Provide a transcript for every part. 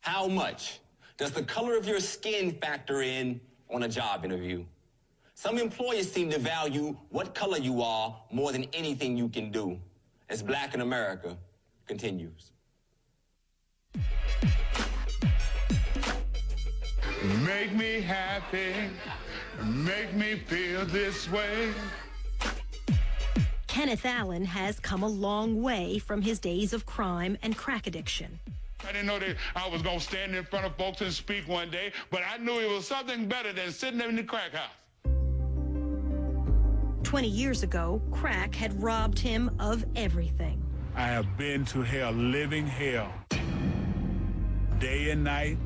How much does the color of your skin factor in on a job interview? Some employers seem to value what color you are more than anything you can do, as Black in America continues. Make me happy, make me feel this way. Kenneth Allen has come a long way from his days of crime and crack addiction. I didn't know that I was going to stand in front of folks and speak one day, but I knew it was something better than sitting in the crack house. 20 years ago, crack had robbed him of everything. I have been to hell, living hell. Day and night,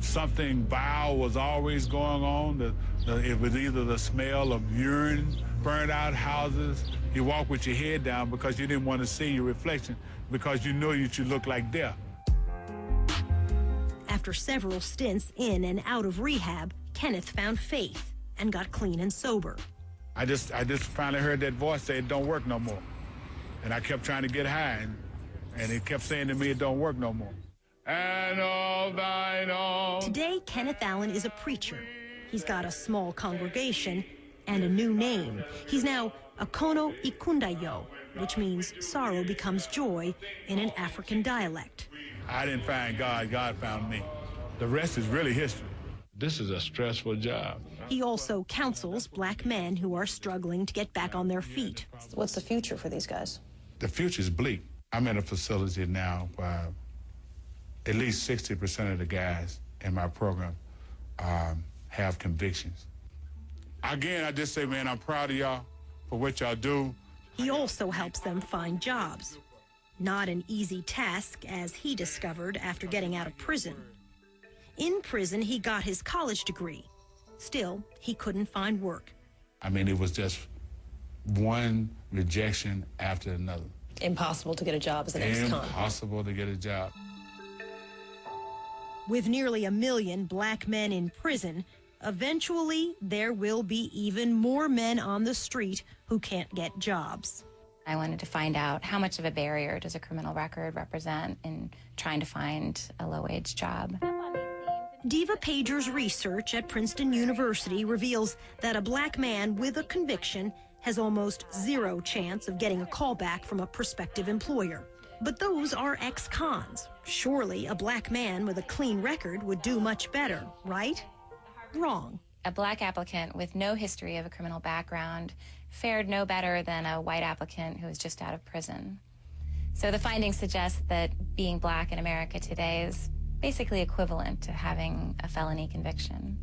something vile was always going on. It was either the smell of urine, burned out houses. You walk with your head down because you didn't want to see your reflection because you knew you should look like death. After several stints in and out of rehab, Kenneth found faith and got clean and sober. I just finally heard that voice say it don't work no more. And I kept trying to get high, and it kept saying to me it don't work no more. And all thine own. Today, Kenneth Allen is a preacher. He's got a small congregation and a new name. He's now Akono Ikundayo, which means sorrow becomes joy in an African dialect. I didn't find God, God found me. The rest is really history. This is a stressful job. He also counsels Black men who are struggling to get back on their feet. What's the future for these guys? The future is bleak. I'm in a facility now where at least 60% of the guys in my program have convictions. Again, I just say, man, I'm proud of y'all for what y'all do. He also helps them find jobs. Not an easy task, as he discovered after getting out of prison. In prison, he got his college degree. Still, he couldn't find work. I mean, it was just one rejection after another. Impossible to get a job as the next con. Impossible to get a job. With nearly 1 million Black men in prison, eventually there will be even more men on the street who can't get jobs. I wanted to find out how much of a barrier does a criminal record represent in trying to find a low-wage job. Diva Pager's research at Princeton University reveals that a Black man with a conviction has almost zero chance of getting a call back from a prospective employer. But those are ex-cons. Surely a Black man with a clean record would do much better, right? Wrong. A Black applicant with no history of a criminal background fared no better than a white applicant who was just out of prison. So the findings suggest that being Black in America today is basically equivalent to having a felony conviction.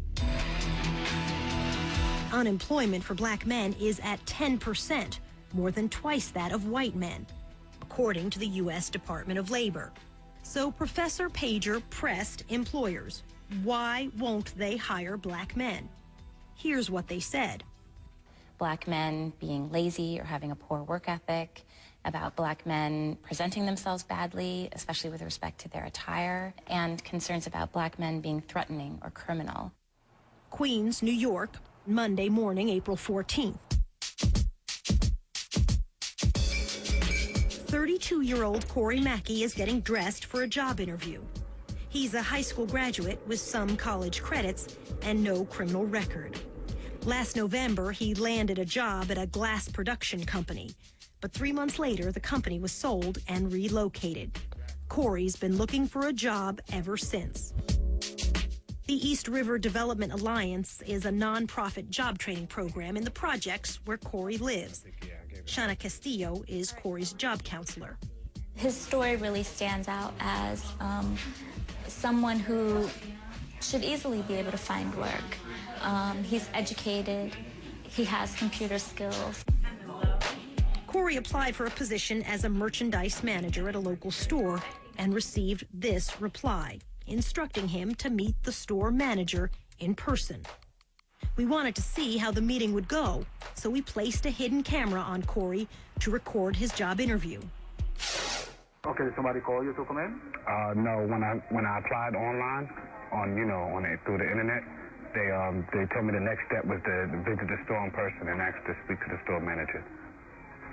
Unemployment for Black men is at 10%, more than twice that of white men, according to the U.S. Department of Labor. So Professor Pager pressed employers. Why won't they hire Black men? Here's what they said. Black men being lazy or having a poor work ethic, about Black men presenting themselves badly, especially with respect to their attire, and concerns about Black men being threatening or criminal. Queens, New York, Monday morning, April 14th. 32-year-old Corey Mackey is getting dressed for a job interview. He's a high school graduate with some college credits and no criminal record. Last November, he landed a job at a glass production company. But 3 months later, the company was sold and relocated. Corey's been looking for a job ever since. The East River Development Alliance is a nonprofit job training program in the projects where Corey lives. Shana Castillo is Corey's job counselor. His story really stands out as someone who should easily be able to find work. He's educated, he has computer skills. Corey applied for a position as a merchandise manager at a local store and received this reply, instructing him to meet the store manager in person. We wanted to see how the meeting would go, so we placed a hidden camera on Corey to record his job interview. Okay, did somebody call you to come in? No, when I applied online, through the internet, they told me the next step was to visit the store in person and ask to speak to the store manager.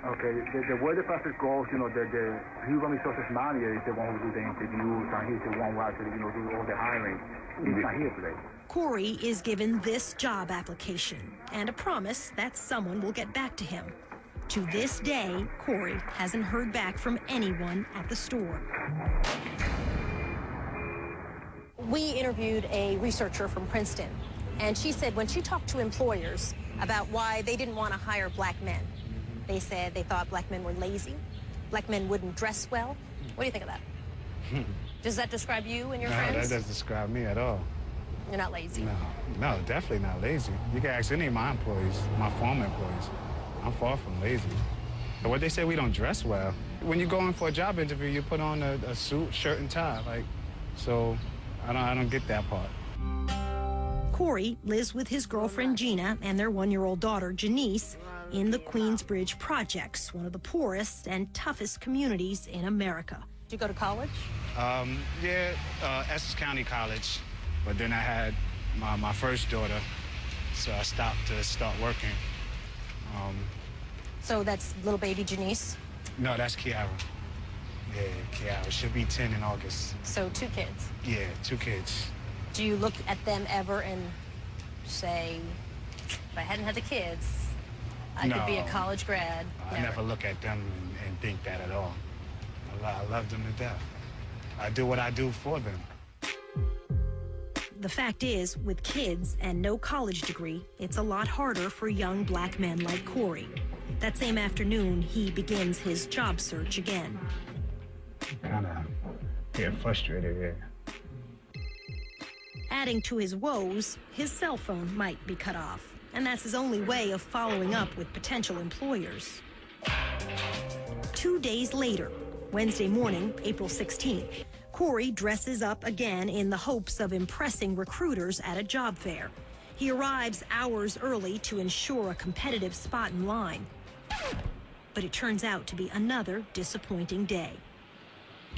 Okay, the way the process goes, you know, the human resources manager is the one who do the interviews, and he's the one who actually, you know, do all the hiring. He's not here today. Corey is given this job application and a promise that someone will get back to him. To this day, Corey hasn't heard back from anyone at the store. We interviewed a researcher from Princeton, and she said when she talked to employers about why they didn't want to hire black men, they said they thought black men were lazy, black men wouldn't dress well. What do you think of that? Does that describe you and your friends? No, that doesn't describe me at all. You're not lazy? No, definitely not lazy. You can ask any of my employees, my former employees. I'm far from lazy. But what they say, we don't dress well. When you go in for a job interview, you put on a suit, shirt, and tie. Like, so I don't get that part. Corey lives with his girlfriend Gina and their 1-year-old daughter Janice in the Queensbridge Projects, one of the poorest and toughest communities in America. Did you go to college? Yeah, Essex County College. But then I had my first daughter, so I stopped to start working. So that's little baby Janice? No, that's Kiara. Yeah, Kiara. She'll be 10 in August. So 2 kids? Yeah, 2 kids. Do you look at them ever and say, if I hadn't had the kids, I could be a college grad? I never look at them and think that at all. I love them to death. I do what I do for them. The fact is, with kids and no college degree, it's a lot harder for young black men like Corey. That same afternoon, he begins his job search again. Kind of get frustrated, yeah. Adding to his woes, his cell phone might be cut off, and that's his only way of following up with potential employers. 2 days later, Wednesday morning, April 16th, Corey dresses up again in the hopes of impressing recruiters at a job fair. He arrives hours early to ensure a competitive spot in line. But it turns out to be another disappointing day.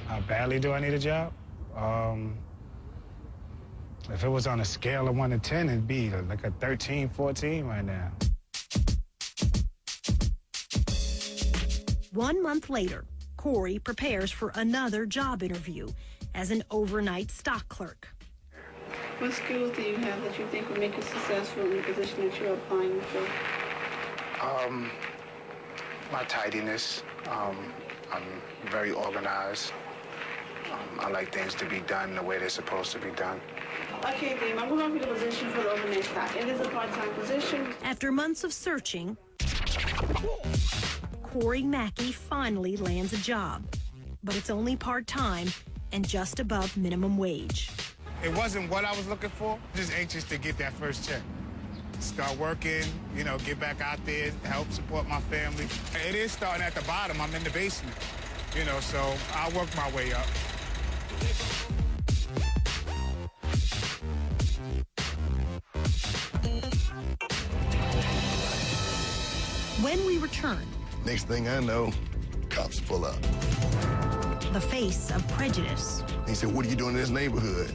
How badly do I need a job? If it was on a scale of 1 to 10, it'd be like a 13, 14 right now. 1 month later, Corey prepares for another job interview as an overnight stock clerk. What skills do you have that you think will make you successful in the position that you're applying for? My tidiness. I'm very organized. I like things to be done the way they're supposed to be done. Okay, Dave, I'm going to offer the position for the overnight stock. It is a part-time position. After months of searching, Corey Mackey finally lands a job, but it's only part-time and just above minimum wage. It wasn't what I was looking for. Just anxious to get that first check. Start working, you know, get back out there, help support my family. It is starting at the bottom. I'm in the basement, you know, so I'll work my way up. When we return, next thing I know, cops pull up. The face of prejudice. He said, "What are you doing in this neighborhood?"